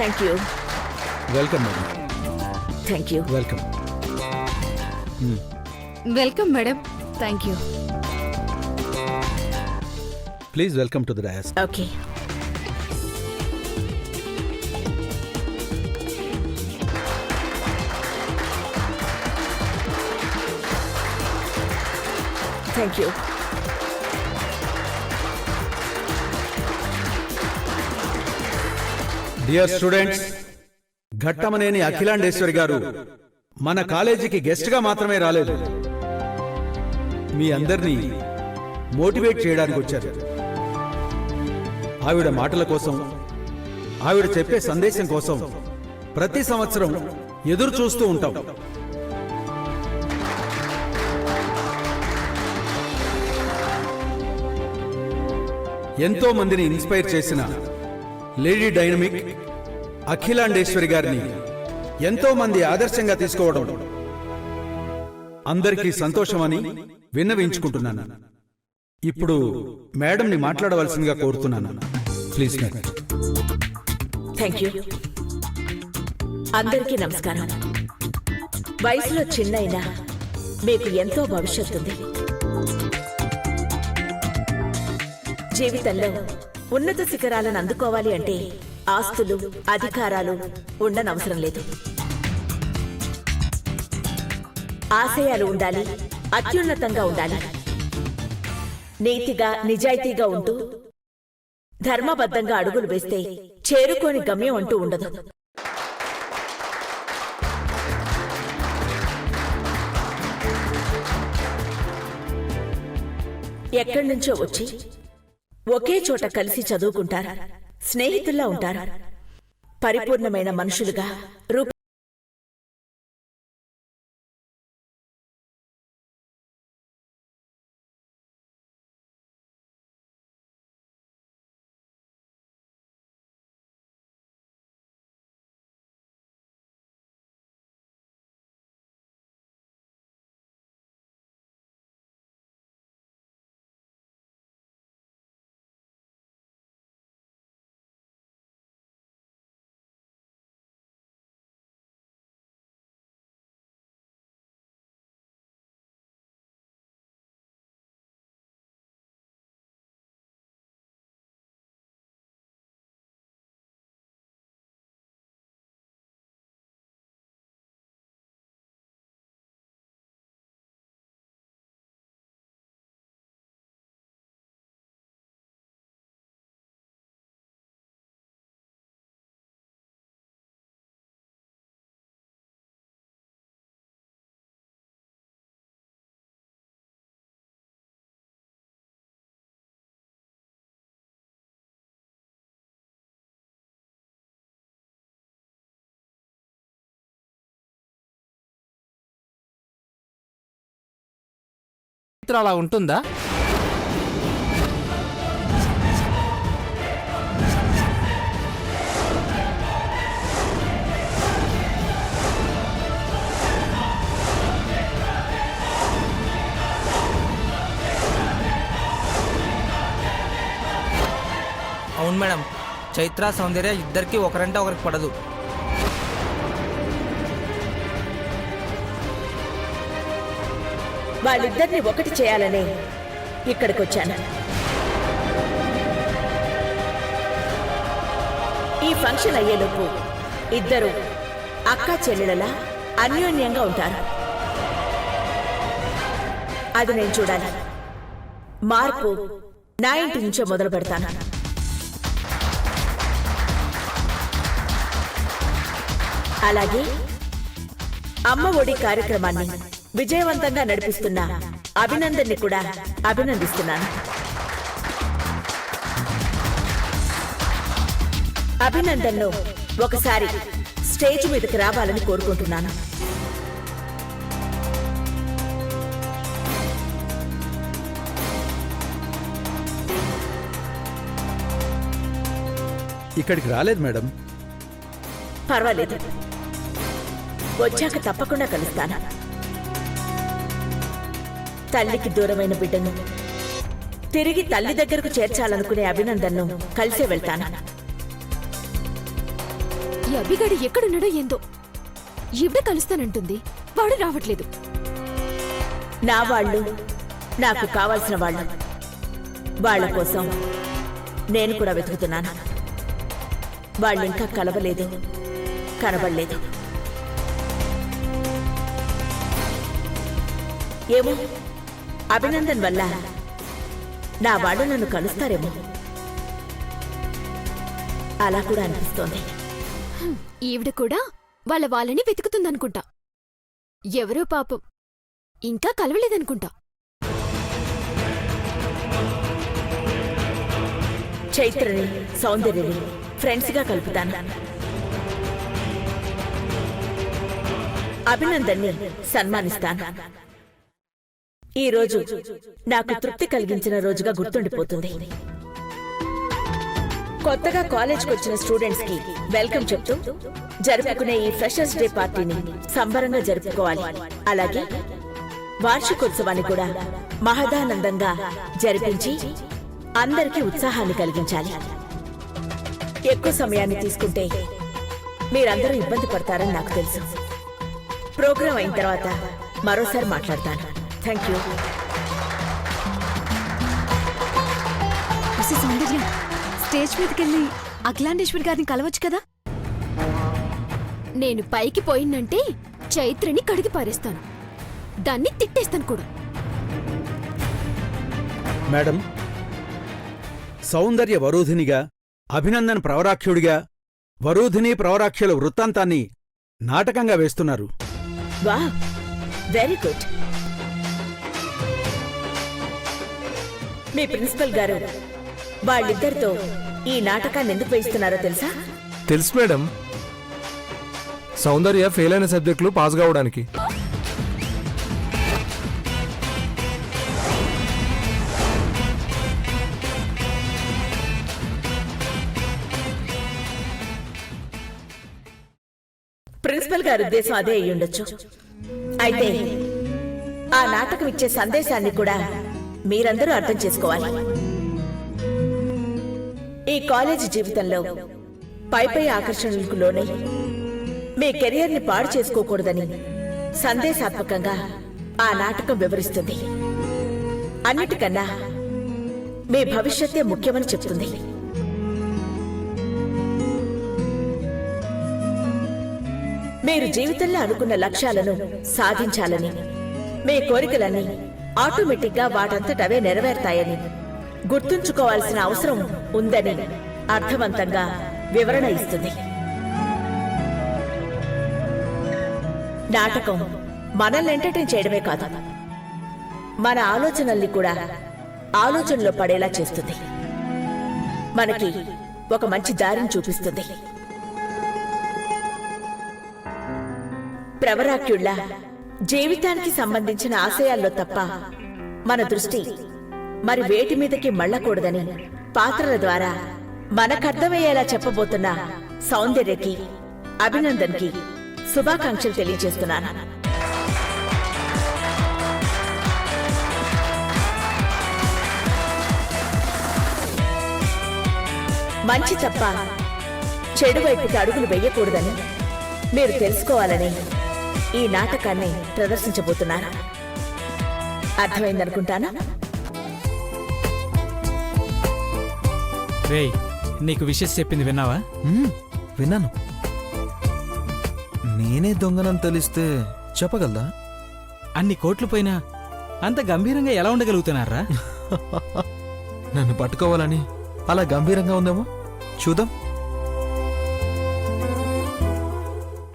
Thank you. Welcome madam. Thank you. Welcome. Welcome madam. Thank you. Please welcome to the dais. Okay. Thank you. Dear students, Ghattamaneni Akhilandeshwari గారు మన కాలేజీకి guest గా మాత్రమే రాలేదు, మీ అందరినీ motivate చేయడానికి వచ్చారు. ఆవిడ మాటల కోసం, ఆవిడ చెప్పే సందేశం కోసం ప్రతి సంవత్సరం ఎదురు చూస్తూ ఉంటాం. ఎంతో మందిని ఇన్స్పైర్ చేసిన లేడీ డైనమిక్ అఖిలాండేశ్వరి గారిని ఎంతో మంది ఆదర్శంగా తీసుకోవడం అందరికీ సంతోషమని విన్నవించుకుంటున్నాను. ఇప్పుడు మేడంని మాట్లాడవలసిందిగా కోరుతున్నాను. Please madam. Thank you. అందరికీ నమస్కారం. వయసులో చిన్నైనా మీకు ఎంతో భవిష్యత్తు ఉంది. జీవితంలో ఉన్నత శిఖరాలను అందుకోవాలి అంటే ఆస్తులు, అధికారాలు ఉండనవసరం లేదు. ఆశయాలు ఉండాలి, అత్యున్నతంగా ఉండాలి. నీతిగా, నిజాయితీగా ఉంటూ ధర్మబద్ధంగా అడుగులు వేస్తే చేరుకోని గమ్యం అంటూ ఉండదు. ఎక్కడి నుంచో వచ్చి ఒకే చోట కలిసి చదువుకుంటారు, స్నేహితుల్లా ఉంటారు, పరిపూర్ణమైన మనుషులుగా అలా ఉంటుందా? అవును మేడం, చైత్ర, సౌందర్య ఇద్దరికి ఒకరంటే ఒకరికి పడదు. వాళ్ళిద్దరిని ఒకటి చేయాలనే ఇక్కడికొచ్చాను. ఈ ఫంక్షన్ అయ్యేలోపు ఇద్దరు అక్కా చెల్లెళ్ళలా అన్యోన్యంగా ఉంటారు. అది నేను చూడాలి. మార్పు నా ఇంటి నుంచో మొదలు పెడతాను. అలాగే అమ్మ ఒడి కార్యక్రమాన్ని విజయవంతంగా నడిపిస్తున్న అభినందన్ని కూడా అభినందిస్తున్నాను. అభినందన్ను ఒకసారి స్టేజ్ మీదకి రావాలని కోరుకుంటున్నాను. ఇక్కడికి రాలేదు మేడం. పర్వాలేదు, వచ్చాక తప్పకుండా కలుస్తాను. తల్లికి దూరమైన బిడ్డను తిరిగి తల్లి దగ్గరకు చేర్చాలనుకునే అభినందన్ను కలిసే వెళ్తాను. ఈ అభిగాడు ఎక్కడున్నాడో ఏందో. ఇవిడ కలుస్తానంటుంది, వాడు రావట్లేదు. నా వాళ్ళు నాకు కావాల్సిన వాళ్ళు. వాళ్ళ కోసం నేను కూడా వెతుకుతున్నాను. వాళ్ళు ఇంకా కలవలేదు, కనబడలేదు. ఏమో, అభినందన్ వల్ల నా వాళ్ళు నన్ను కలుస్తారేమో, అలా కూడా అనిపిస్తోంది. ఈవిడ కూడా వాళ్ళని వెతుకుతుందనుకుంటా. ఎవరో పాపం ఇంకా కలవలేదనుకుంటా. చైత్రని, సౌందర్యని ఫ్రెండ్స్గా కలుపుతాను. అభినందన్ని సన్మానిస్తాను. ఈ రోజు నాకు తృప్తి కలిగించిన రోజుగా గుర్తుండిపోతుంది. కొత్తగా కాలేజ్కి వచ్చిన స్టూడెంట్స్ కి వెల్కమ్ చెప్తూ జరుపుకునే ఈ ఫ్రెషర్స్ డే పార్టీని సంబరంగా జరుపుకోవాలి. అలాగే వార్షికోత్సవాన్ని కూడా మహదానందంగా జరిపించి అందరికీ ఉత్సాహాన్ని కలిగించాలి. ఎక్కువ సమయాన్ని తీసుకుంటే మీరందరూ ఇబ్బంది పడతారని నాకు తెలుసు. ప్రోగ్రాం అయిన తర్వాత మరోసారి మాట్లాడతాను. Thank you. సౌందర్య, స్టేజ్ మీదకెళ్ళి అఖిలాండేశ్వరి గారిని కలవచ్చు కదా. నేను పైకి పోయినంటే చైత్రని కడిగి పారేస్తాను, దాన్ని తిట్టేస్తాను కూడా. మేడం, సౌందర్య వరూధినిగా, అభినందన్ ప్రవరాఖ్యుడిగా వరూధిని ప్రవరాఖ్యుల వృత్తాంతాన్ని నాటకంగా వేస్తున్నారు. వా, వెరీ గుడ్. మీ ప్రిన్సిపల్ గారు వాళ్ళిద్దరితో ఈ నాటకాన్ని ఎందుకు వేయిస్తున్నారో తెలుసా? తెలుసు మేడం, సౌందర్య ఫెయిల్ అయిన సబ్జెక్టులు పాస్ కావడానికి. ప్రిన్సిపల్ గారి ఉద్దేశం అదే అయ్యుండొచ్చు. అయితే ఆ నాటకం ఇచ్చే సందేశాన్ని కూడా మీరందరూ అర్థం చేసుకోవాలి. ఈ కాలేజీ జీవితంలో పై ఆకర్షణలకు లోనై మీ కెరియర్ని పాడు చేసుకోకూడదని సందేశాత్మకంగా ఆ నాటకం వివరిస్తుంది. అన్నిటికన్నా మీ భవిష్యత్తే ముఖ్యమని చెప్తుంది. మీరు జీవితంలో అనుకున్న లక్ష్యాలను సాధించాలని, మీ కోరికలన్నీ ఆటోమేటిక్గా వాటంతటవే నెరవేరుతాయని గుర్తుంచుకోవాల్సిన అవసరం ఉందని అర్థవంతంగా వివరణ ఇస్తుంది. నాటకం మనల్ని ఎంటర్టైన్ చేయడమే కాదు, మన ఆలోచనల్ని కూడా ఆలోచనలో పడేలా చేస్తుంది. మనకి ఒక మంచి దారిని చూపిస్తుంది. ప్రవరాఖ్యుళ్ళ జీవితానికి సంబంధించిన ఆశయాల్లో తప్ప మన దృష్టి మరి వేటి మీదకి మళ్ళకూడదని పాత్రల ద్వారా మనకర్థమయ్యేలా చెప్పబోతున్న సౌందర్యకి, అభినందన్కి శుభాకాంక్షలు తెలియజేస్తున్నాను. మంచి తప్ప చెడు వైపుకి అడుగులు వెయ్యకూడదని మీరు తెలుసుకోవాలని ఈ నాటకాన్ని ప్రదర్శించబోతున్నారు. అర్థమైందనుకుంటానా? రేయ్, నీకు విషెస్ చెప్పింది విన్నావా? విన్నాను. నేనే దొంగనని తెలిస్తే చెప్పగలదా? అన్ని కోట్లు పోయినా అంత గంభీరంగా ఎలా ఉండగలుగుతున్నారా? నన్ను పట్టుకోవాలని అలా గంభీరంగా ఉందేమో, చూద్దాం.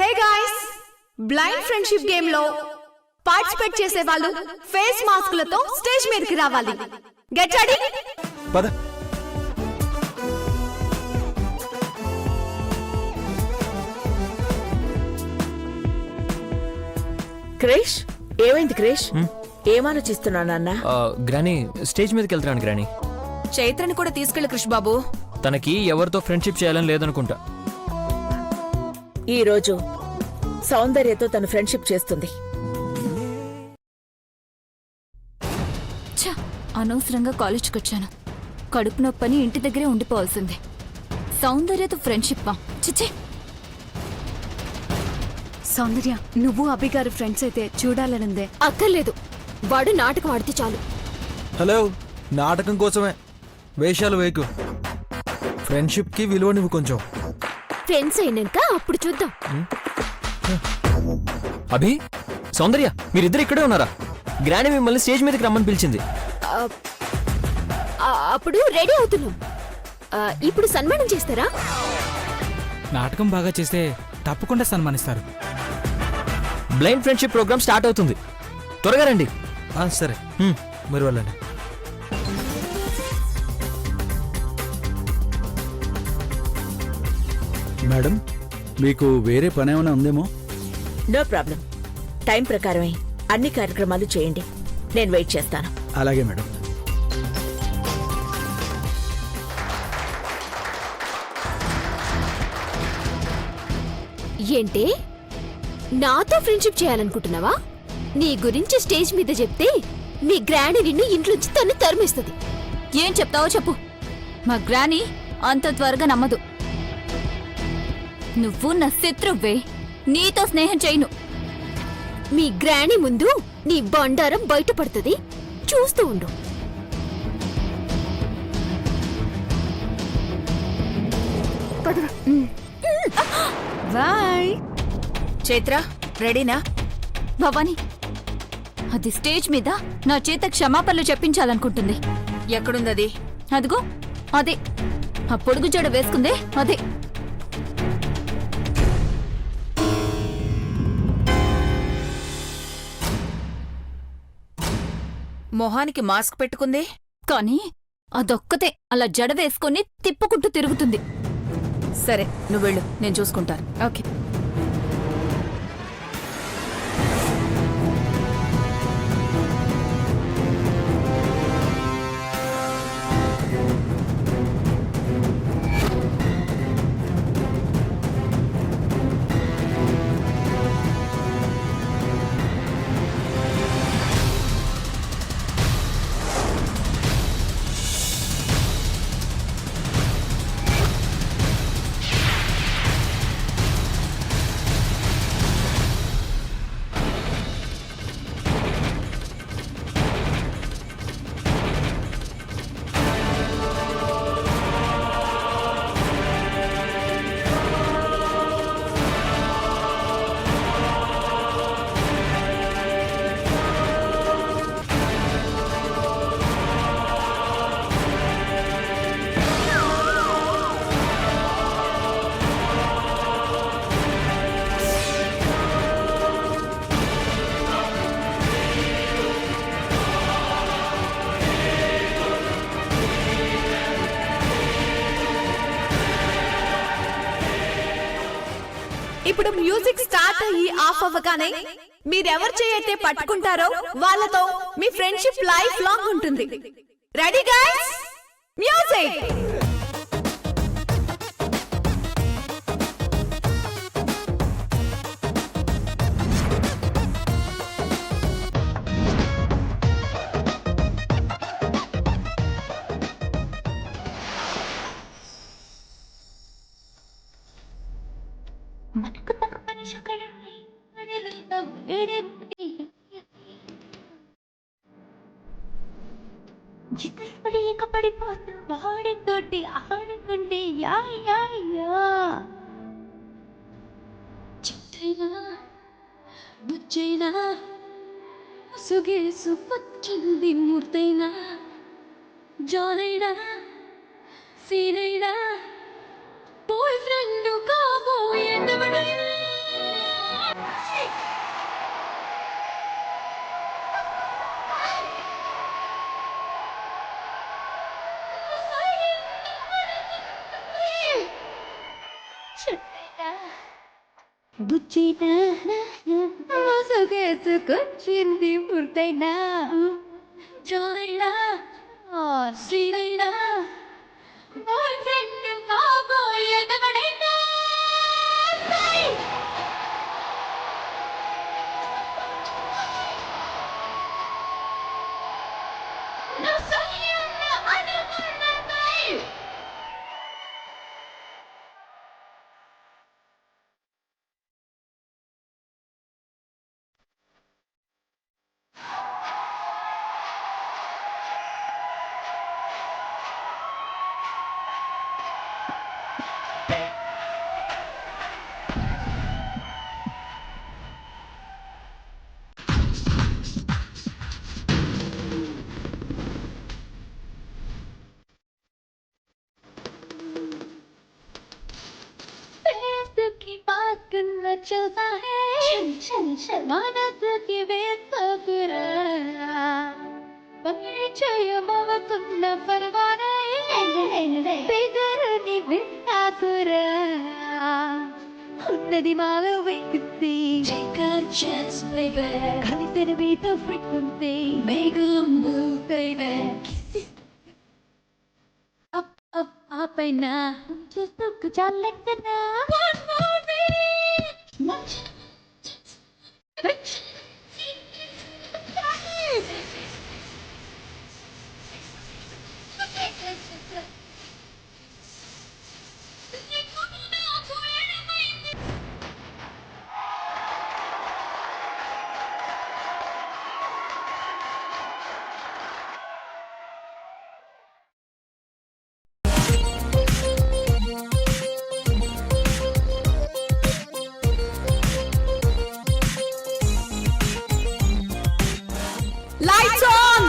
Hey guys, blind friendship game లో పార్టిసిపేట్ చేసే వాళ్ళు ఫేస్ మాస్కులతో స్టేజ్ మీదకి రావాలి. Get ready. పద. క్రేష్, ఏమైంది క్రేష్? ఏమాలోచిస్తున్నా నాన్న? గ్రానీ, స్టేజ్ మీదకి వెళ్తున్నాను గ్రానీ. చైత్రని కూడా తీసుకెళ్ళి కృష్ బాబు. తనకి ఎవరితో ఫ్రెండ్షిప్ చేయాలని లేదనుకుంటా. ఈ రోజు సౌందర్యతో తను ఫ్రెండ్షిప్ చేస్తుంది. అనవసరంగా కాలేజ్కి వచ్చాను. కడుపు నొప్పని ఇంటి దగ్గరే ఉండిపోవాల్సిందే. సౌందర్యతో ఫ్రెండ్షిప్పా? చిచ్చే. సౌందర్య నువ్వు అభి గారి ఫ్రెండ్స్ అయితే చూడాలనుందే. అక్కర్లేదు, వాడు నాటకం ఆడితే చాలు. హలో, నాటకం కోసమే వేషాలు వేయకు. ఫ్రెండ్షిప్కి విలువ నువ్వు కొంచెం. ఫ్రెండ్స్ అయినాక అప్పుడు చూద్దాం. అభి, సౌందర్య, మీరిద్దరు ఇక్కడే ఉన్నారా? గ్రాని మిమ్మల్ని స్టేజ్ మీదకి రమ్మని పిలిచింది. అప్పుడు రెడీ అవుతున్నాం. ఇప్పుడు సన్మానం చేస్తారా? నాటకం బాగా చేస్తే తప్పకుండా సన్మానిస్తారు. బ్లైండ్ ఫ్రెండ్షిప్ ప్రోగ్రామ్ స్టార్ట్ అవుతుంది, త్వరగా రండి. సరే, మీరు వెళ్ళండి. మేడం, మీకు వేరే పని ఏమైనా ఉందేమో? No problem. టైం ప్రకారమే అన్ని కార్యక్రమాలు చేయండి. నేను వెయిట్ చేస్తాను. అలాగే మేడం. ఏంటే, నాతో ఫ్రెండ్షిప్ చేయాలనుకుంటున్నావా? నీ గురించి స్టేజ్ మీద చెప్తే మీ గ్రాని నిన్ను ఇంట్లోంచి తను తరిమేస్తుంది. ఏం చెప్తావో చెప్పు. మా గ్రాని అంత త్వరగా నమ్మదు. నువ్వు నా శత్రువ్వే, నీతో స్నేహం చేయను. మీ గ్రాని ముందు నీ బండారం బయటపడుతుంది, చూస్తూ ఉండు. బాయ్. చైత్ర, రెడీనా? భవాని, అది స్టేజ్ మీద నా చేత క్షమాపణలు చెప్పించాలనుకుంటుంది. ఎక్కడుందది? అదిగో అదే, ఆ పొడుగు జడ వేసుకుందే అదే. మొహానికి మాస్క్ పెట్టుకుంది. కానీ అదొక్కతే అలా జడ వేసుకుని తిప్పుకుంటూ తిరుగుతుంది. సరే, నువ్వు వెళ్ళు, నేను చూసుకుంటాను. ఓకే. ఇప్పుడు మ్యూజిక్ స్టార్ట్ అయ్యి ఆఫ్ అవ్వగానే మీరెవరు చేయైతే పట్టుకుంటారో వాళ్ళతో మీ ఫ్రెండ్షిప్ లైఫ్ లాంగ్ ఉంటుంది. Ready guys? మ్యూజిక్. పడిపోతూ వాడితోటి ఆడుకుంటే యా యా యా చిట్టైనా బుచ్చైనా సుగేసు పచ్చింది మూర్తైనా జానైనా సీనైనా బాయ్ ఫ్రెండ్ కాబోయేదవడైనా బుచ్చినా సుగేసుకొచ్చింది పూర్తయినా జాయినా శ్రీనైనా బాయ్ ఫ్రెండ్ కాబోయేదవడైనా నా సయ్యన్న అనుకున్నదై चलता है मानस की बेसबरा परिचय ममतुन्न परवाने बिगरनी बिन्नातुरा ఉన్నది మాలో వెక్కుతుంది Take a chance baby కలిసిన మీతో frequency Make a move baby Up up up అయినా చూస్తూ చాలెక్కనా One more beat Much lights on.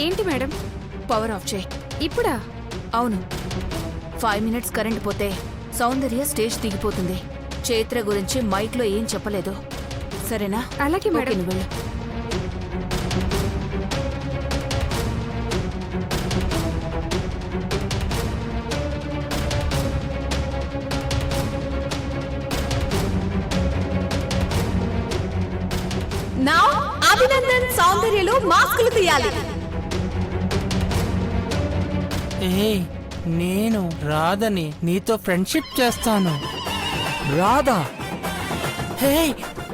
ఏంటి మేడం? పవర్ ఆఫ్ చేయి. ఇప్పుడా? అవును, 5 మినిట్స్ కరెంట్ పోతే సౌందర్య స్టేజ్ దిగిపోతుంది. చైత్ర గురించి మైక్ లో ఏం చెప్పలేదు, సరేనా? అలాగే మేడం. ఓకే, నువ్వు వెళ్ళు. Now, అభినందన్ సౌందర్యలో మాస్కులు తీయాలి. ఏ నేను రాధని నీతో ఫ్రెండ్షిప్ చేస్తాను. రాధా హే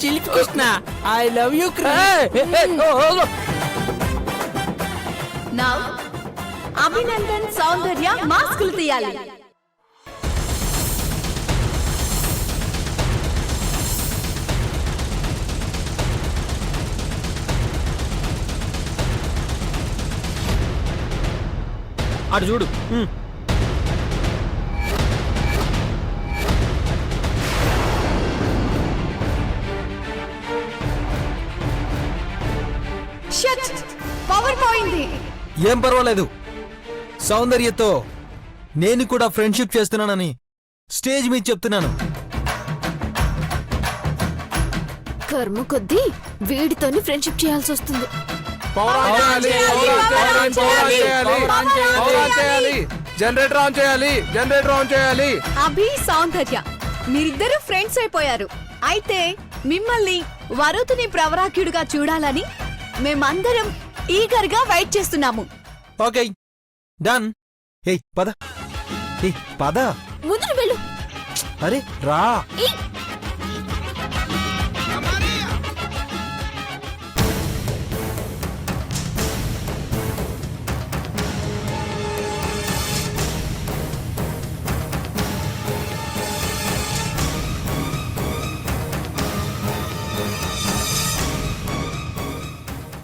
చిలిపి Krishna, I love you. Now, Abhinandan Soundarya మాస్కులు తీయాలి. అటు చూడు. షట్, పవర్ పోయింది. ఏం పర్వాలేదు, సౌందర్యతో నేను కూడా ఫ్రెండ్షిప్ చేస్తున్నానని స్టేజ్ మీద చెప్తున్నాను. కర్మ కొద్దీ వీడితోని ఫ్రెండ్షిప్ చేయాల్సి వస్తుంది. జనరేటర్ ఆన్ చేయాలి, జనరేటర్ ఆన్ చేయాలి. అభి, సౌందర్య మీరిద్దరూ ఫ్రెండ్స్ అయిపోయారు. అయితే మిమ్మల్ని వరుతుని ప్రవరాక్యుడిగా చూడాలని మేమందరం ఈగర్ గా వెయిట్ చేస్తున్నాము. Okay done. ఏయ్ పద, ఏయ్ పద. ముందు వెళ్ళు. అరే రా. ఏయ్,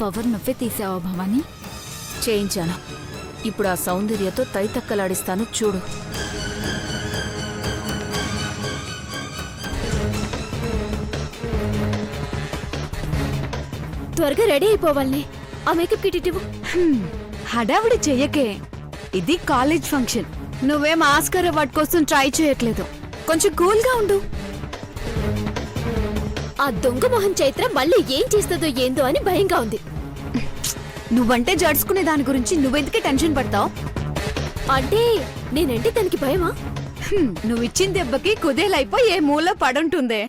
పవర్ నువ్వే తీసావా భవాని? చేయించాను. ఇప్పుడు ఆ సౌందర్యతో తైతక్కలాడిస్తాను, చూడు. త్వరగా రెడీ అయిపోవాలని. ఆ మేకప్ కిట్ ఇవ్వు. హడావిడి చెయ్యకే, ఇది కాలేజ్ ఫంక్షన్. నువ్వేం ఆస్కార్ అవార్డ్ కోసం ట్రై చేయట్లేదు. కొంచెం కూల్ గా ఉండు. ఆ దొంగ మొహం చైత్ర మళ్ళీ ఏం చేస్తుందో ఏందో అని భయంగా ఉంది. నువ్వంటే జడుచుకునే దాని గురించి నువ్వెందుకే టెన్షన్ పడతావు? అంటే నేనంటే తనకి భయమా? నువ్విచ్చిన దెబ్బకి కుదేలైపోయి ఏ మూల పడుంటుందే.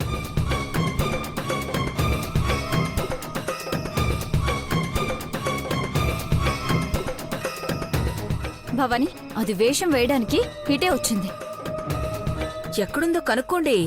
భవాని, అది వేషం వేయడానికి ఇటే వచ్చింది. ఎక్కడుందో కనుక్కోండి.